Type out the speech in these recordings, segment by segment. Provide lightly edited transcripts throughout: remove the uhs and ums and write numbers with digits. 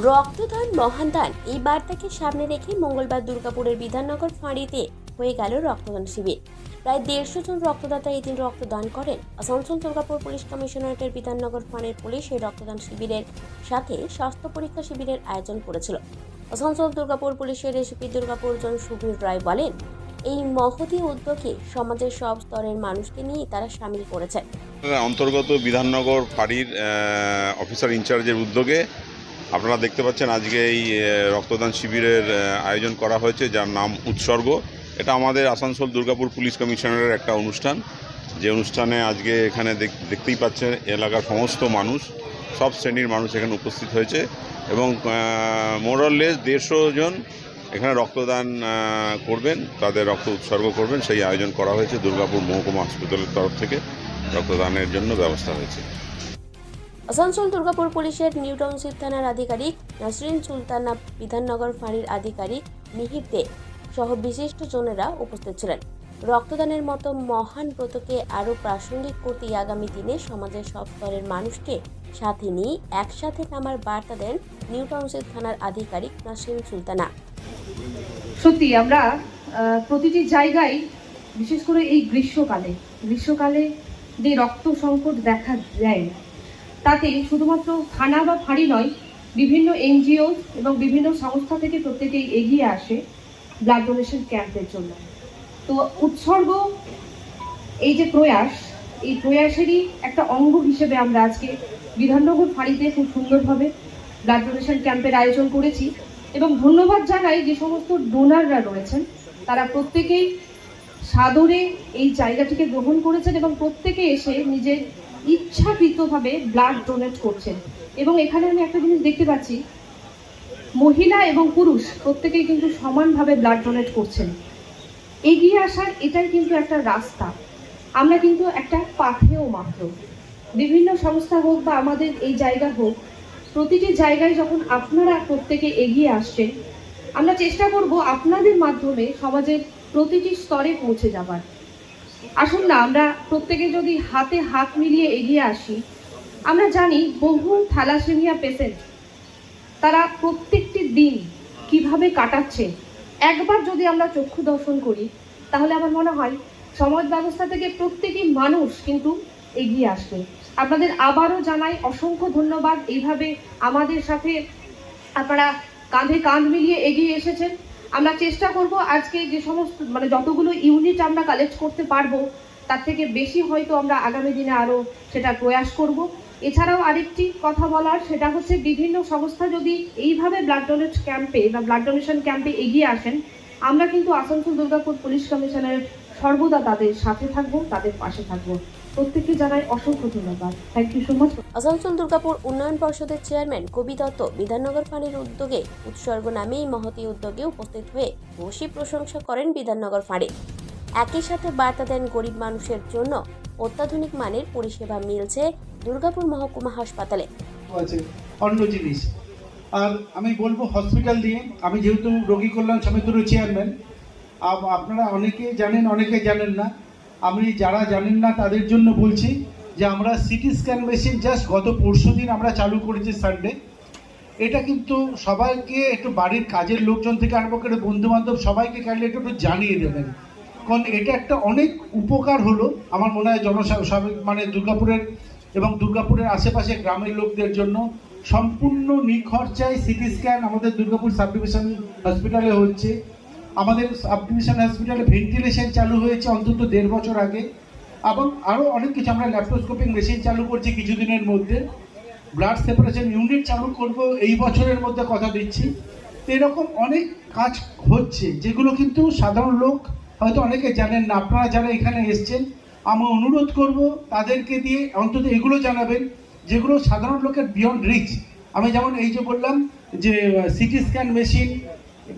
রক্তদান মহান দান এই বার্তাকে সামনে রেখে মঙ্গলবার দুর্গাপুরের বিধাননগর ফাঁড়িতে হয়ে গেল রক্তদান শিবির। প্রায় 150 জন রক্তদাতা এই দিন রক্তদান করেন। আসানসোল দুর্গাপুর পুলিশ কমিশনারেটের বিধাননগর ফাঁড়ির পুলিশ এই রক্তদান শিবিরের সাথে স্বাস্থ্য পরীক্ষা শিবিরের আয়োজন করেছিল। আসানসোল দুর্গাপুর পুলিশের এসপি দুর্গাপুর জন সুবীর রায় বলেন, এই মহতী উদ্যোগে সমাজের সব স্তরের মানুষকে নিয়ে তারা সামিল করেছে। অন্তর্গত বিধাননগর ফাঁড়ির অফিসার ইনচার্জের উদ্যোগে আপনারা দেখতে পাচ্ছেন আজকে এই রক্তদান শিবিরের আয়োজন করা হয়েছে, যার নাম উৎসর্গ। এটা আমাদের আসানসোল দুর্গাপুর পুলিশ কমিশনারের একটা অনুষ্ঠান, যে অনুষ্ঠানে আজকে এখানে দেখতেই পাচ্ছেন এলাকার সমস্ত মানুষ, সব শ্রেণীর মানুষ এখানে উপস্থিত হয়েছে এবং মোরলেস 150 জন এখানে রক্তদান করবেন, তাদের রক্ত উৎসর্গ করবেন, সেই আয়োজন করা হয়েছে। দুর্গাপুর মহকুমা হসপিটালের তরফ থেকে রক্তদানের জন্য ব্যবস্থা হয়েছে। আসানসোল দুর্গাপুর পুলিশের নিউ টাউনশিপ থানার আধিকারিক নাসরিন সুলতানা, বিধাননগর ফাঁড়ির আধিকারিক মিহির দে সহ বিশিষ্ট জনেরা উপস্থিত ছিলেন। রক্তদানের মতো মহান ব্রতকে আরও প্রাসঙ্গিক করতে আগামী দিনে সমাজের সব স্তরের মানুষকে সাথে নিয়ে একসাথে নামার বার্তা দেন নিউ টাউনশিপ থানার আধিকারিক নাসরিন সুলতানা। সত্যি আমরা প্রতিটি জায়গায়, বিশেষ করে এই গ্রীষ্মকালে যে রক্ত সংকট দেখা দেয়, তাতে শুধুমাত্র থানা বা ফাঁড়ি নয়, বিভিন্ন এনজিও এবং বিভিন্ন সংস্থা থেকে প্রত্যেকেই এগিয়ে আসে ব্লাড ডোনেশন ক্যাম্পের জন্য। তো উৎসর্গ এই যে প্রয়াস, এই প্রয়াসেরই একটা অঙ্গ হিসেবে আমরা আজকে বিধাননগর ফাঁড়িতে খুব সুন্দরভাবে ব্লাড ডোনেশন ক্যাম্পের আয়োজন করেছি এবং ধন্যবাদ জানাই যে সমস্ত ডোনাররা রয়েছেন, তারা প্রত্যেকেই সাদরে এই জায়গাটিকে গ্রহণ করেছেন এবং প্রত্যেকে এসে নিজের ইচ্ছাকৃতভাবে ব্লাড ডোনেট করছেন। এবং এখানে আমি একটা জিনিস দেখতে পাচ্ছি, মহিলা এবং পুরুষ প্রত্যেকেই কিন্তু সমানভাবে ব্লাড ডোনেট করছেন। এগিয়ে আসার এটাই কিন্তু একটা রাস্তা, আমরা কিন্তু একটা পাথেও মাত্র। বিভিন্ন সংস্থা হোক বা আমাদের এই জায়গা হোক, প্রতিটি জায়গায় যখন আপনারা প্রত্যেকে এগিয়ে আসছেন, আমরা চেষ্টা করব আপনাদের মাধ্যমে সমাজের প্রতিটি স্তরে পৌঁছে যাবার। আসুন না, আমরা প্রত্যেকে যদি হাতে হাত মিলিয়ে এগিয়ে আসি। আমরা জানি বহু থ্যালাসেমিয়া পেশেন্ট তারা প্রত্যেকটি দিন কিভাবে কাটাচ্ছে, একবার যদি আমরা চক্ষু দর্শন করি, তাহলে আমার মনে হয় সমাজ ব্যবস্থা থেকে প্রত্যেকটি মানুষ কিন্তু এগিয়ে আসবে। আপনাদের আবারও জানাই অসংখ্য ধন্যবাদ। এইভাবে আমাদের সাথে আপনারা কাঁধে কাঁধ মিলিয়ে এগিয়ে এসেছেন। আমরা চেষ্টা করব আজকে যে সমস্ত যতগুলো ইউনিট আমরা কালেক্ট করতে পারবো, তার থেকে বেশি হয়তো আমরা আগামী দিনে আরও সেটা প্রয়াস করব। এছাড়াও আরেকটি কথা বলার, সেটা হচ্ছে বিভিন্ন সংস্থা যদি এইভাবে ব্লাড ডোনেট ক্যাম্পে বা ব্লাড ডোনেশন ক্যাম্পে এগিয়ে আসেন, আমরা কিন্তু আসানসোল দুর্গাপুর পুলিশ কমিশনারের সর্বদা তাদের সাথে থাকবো, তাদের পাশে থাকবো। প্রত্যেককে জানাই অসংখ্য ধন্যবাদ। Thank you so much. Asansol Durgapur উন্নয়ন পর্ষদের চেয়ারম্যান কবি দত্ত বিধাননগর ফাঁড়ির উদ্যোগে উৎসর্গ নামে এই মহতী উদ্যোগে উপস্থিত হয়ে ভূয়সী প্রশংসা করেন বিধাননগর ফাঁড়ি। একই সাথে বার্তা দেন, গরিব মানুষের জন্য অত্যাধুনিক মানের পরিষেবা মিলছে দুর্গাপুর মহকুমা হাসপাতালে। অন্য জিনিস আর আমি বলবো হসপিটাল দিয়ে, আমি যেহেতু রোগী কল্যাণ সমিতির চেয়ারম্যান, আপনারা অনেকে জানেন অনেকে জানেন না। আমি যারা জানেন না তাদের জন্য বলছি যে আমরা সিটি স্ক্যান মেশিন জাস্ট গত পরশুদিন আমরা চালু করেছি সানডে। এটা কিন্তু সবাইকে একটু বাড়ির কাজের লোকজন থেকে আরম্ভ করে বন্ধুবান্ধব সবাইকে কাইন্ডলি একটু জানিয়ে দেবেন, কারণ এটা একটা অনেক উপকার হলো আমার মনে হয় দুর্গাপুরের এবং দুর্গাপুরের আশেপাশে গ্রামের লোকদের জন্য। সম্পূর্ণ নিখরচায় সিটি স্ক্যান আমাদের দুর্গাপুর সাব ডিভিশন হসপিটালে হচ্ছে। আমাদের সাব ডিভিশন হসপিটালে ভেন্টিলেশন চালু হয়েছে অন্তত 1.5 বছর আগে, এবং আরও অনেক কিছু। আমরা ল্যাপ্রোস্কোপিক মেশিন চালু করছি কিছুদিনের মধ্যে, ব্লাড সেপারেশন ইউনিট চালু করব এই বছরের মধ্যে, কথা দিচ্ছি। তো এরকম অনেক কাজ হচ্ছে যেগুলো কিন্তু সাধারণ লোক হয়তো অনেকে জানেন না। আপনারা যারা এখানে এসছেন, আমি অনুরোধ করব তাদেরকে দিয়ে অন্তত এগুলো জানাবেন যেগুলো সাধারণ লোকের বিয়ন্ড রিচ। আমি যেমন এই যে বললাম যে সিটি স্ক্যান মেশিন,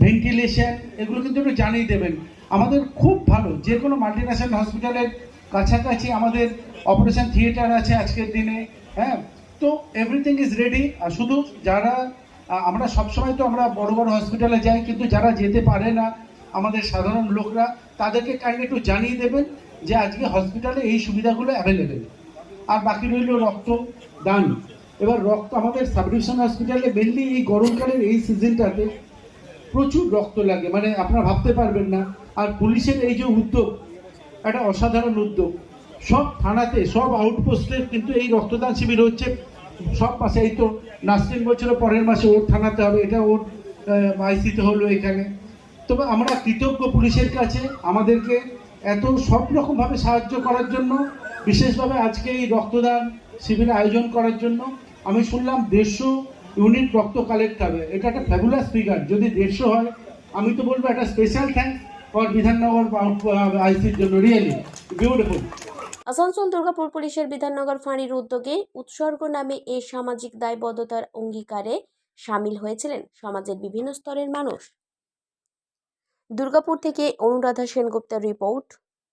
ভেন্টিলেশন, এগুলো কিন্তু একটু জানিয়ে দেবেন। আমাদের খুব ভালো যে কোনো মাল্টিন্যাশনাল হসপিটালের কাছাকাছি আমাদের অপারেশন থিয়েটার আছে আজকের দিনে। হ্যাঁ, তো এভরিথিং ইজ রেডি। আর শুধু যারা আমরা সবসময় তো আমরা বড় বড় হসপিটালে যাই, কিন্তু যারা যেতে পারে না আমাদের সাধারণ লোকরা, তাদেরকে কাইন্ডলি একটু জানিয়ে দেবেন যে আজকে হসপিটালে এই সুবিধাগুলো অ্যাভেলেবেল। আর বাকি রইল রক্তদান। এবার রক্ত আমাদের সাব ডিভিশন হসপিটালে মেনলি এই গরমকালের এই সিজনটাতে প্রচুর রক্ত লাগে, মানে আপনারা ভাবতে পারবেন না। আর পুলিশের এই যে উদ্যোগ, একটা অসাধারণ উদ্যোগ। সব থানাতে, সব আউটপোস্টে কিন্তু এই রক্তদান শিবির হচ্ছে সব মাসে। এই তো নাসরিন বলছিল পরের মাসে ওর থানাতে হবে, এটা ওর আইসিতে হলো এখানে। তবে আমরা কৃতজ্ঞ পুলিশের কাছে আমাদেরকে এত সব রকমভাবে সাহায্য করার জন্য, বিশেষভাবে আজকে এই রক্তদান শিবির আয়োজন করার জন্য। আমি শুনলাম 150 ইউনিট রক্ত কালেক্ট হবে, এটা একটা ফ্যাবুলাস ফিগার। যদি 150 হয়, আমি তো বলবো একটা স্পেশাল থ্যাঙ্কস ফর বিধাননগর আইসির জন্য, রিয়েলি বিউটিফুল। আসানসোল দুর্গাপুর পুলিশের বিধাননগর ফাঁড়ির উদ্যোগে উৎসর্গ নামে এই সামাজিক দায়বদ্ধতার অঙ্গীকারে সামিল হয়েছিলেন সমাজের বিভিন্ন স্তরের মানুষ। দুর্গাপুর থেকে অনুরাধা সেনগুপ্তের রিপোর্ট,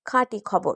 খাঁটি খবর।